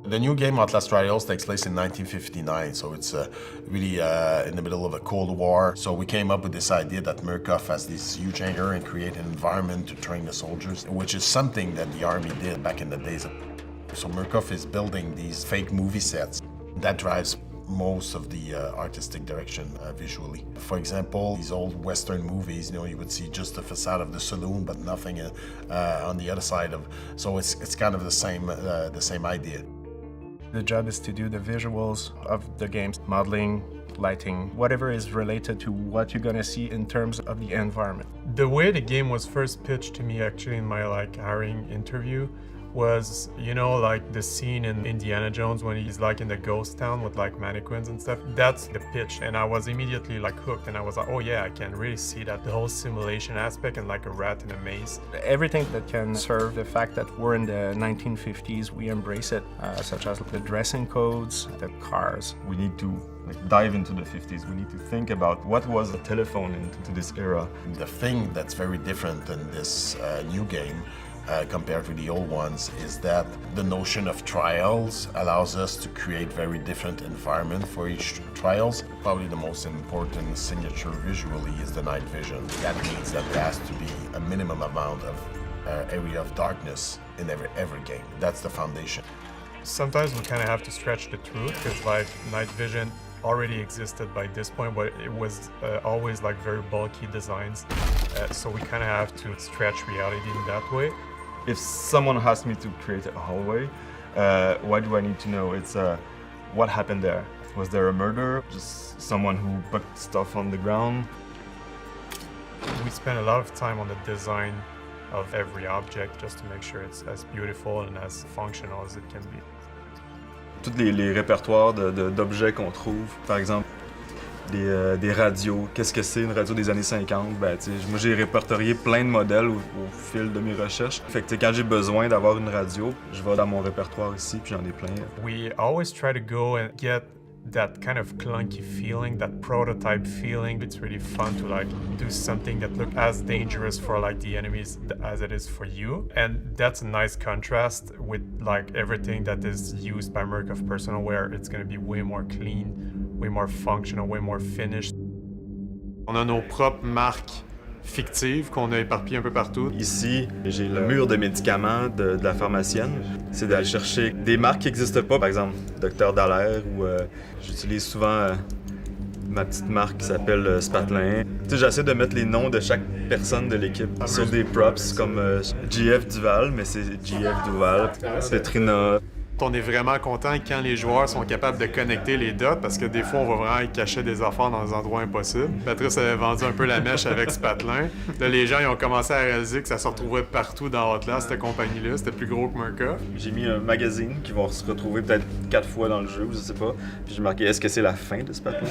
The new game, Outlast Trials, takes place in 1959, so it's really in the middle of a Cold War. So we came up with this idea that Murkoff has this huge hangar and create an environment to train the soldiers, which is something that the army did back in the days. So Murkoff is building these fake movie sets. That drives most of the artistic direction visually. For example, these old Western movies, you would see just the facade of the saloon, but nothing on the other side of. So it's kind of the same idea. The job is to do the visuals of the games, modeling, lighting, whatever is related to what you're gonna see in terms of the environment. The way the game was first pitched to me actually in my hiring interview was, like the scene in Indiana Jones when he's in the ghost town with mannequins and stuff. That's the pitch, and I was immediately hooked, and I was like, oh yeah, I can really see that, the whole simulation aspect and like a rat in a maze. Everything that can serve the fact that we're in the 1950s, we embrace it, such as the dressing codes, the cars. We need to dive into the 50s. We need to think about what was a telephone into this era. The thing that's very different in this new game compared to the old ones is that the notion of trials allows us to create very different environment for each trials. Probably the most important signature visually is the night vision. That means that there has to be a minimum amount of area of darkness in every game. That's the foundation. Sometimes we kind of have to stretch the truth because night vision already existed by this point, but it was always very bulky designs. So we kind of have to stretch reality in that way. If someone asked me to create a hallway, what do I need to know? It's what happened there. Was there a murder? Just someone who put stuff on the ground? We spend a lot of time on the design of every object just to make sure it's as beautiful and as functional as it can be. Tous les répertoires d'objets qu'on trouve, par exemple, des radios. Qu'est-ce que c'est une radio des années 50? Moi j'ai répertorié plein de modèles au fil de mes recherches. Fait que quand j'ai besoin d'avoir une radio, je vais dans mon répertoire ici, puis j'en ai plein. We always try to go and get that kind of clunky feeling, that prototype feeling. It's really fun to do something that looks as dangerous for the enemies as it is for you. And that's a nice contrast with everything that is used by Murkoff Personal, where it's going to be way more clean, way more functional, way more finished. On a nos propres marques fictives qu'on a éparpillées un peu partout. Ici, j'ai le mur de médicaments de la pharmacienne. C'est d'aller chercher des marques qui n'existent pas, par exemple Dr Dallaire, ou j'utilise souvent ma petite marque qui s'appelle Spatelin. J'essaie de mettre les noms de chaque personne de l'équipe sur des props comme JF Duval, mais c'est JF Duval, Petrina. On est vraiment content quand les joueurs sont capables de connecter les dots parce que des fois, on va vraiment cacher des affaires dans des endroits impossibles. Patrice avait vendu un peu la mèche avec Spatelin. Là, les gens ils ont commencé à réaliser que ça se retrouvait partout dans Outlast, cette compagnie-là. C'était plus gros que Murkoff. J'ai mis un magazine qui va se retrouver peut-être 4 fois dans le jeu, je sais pas. Puis j'ai marqué « Est-ce que c'est la fin de Spatelin? »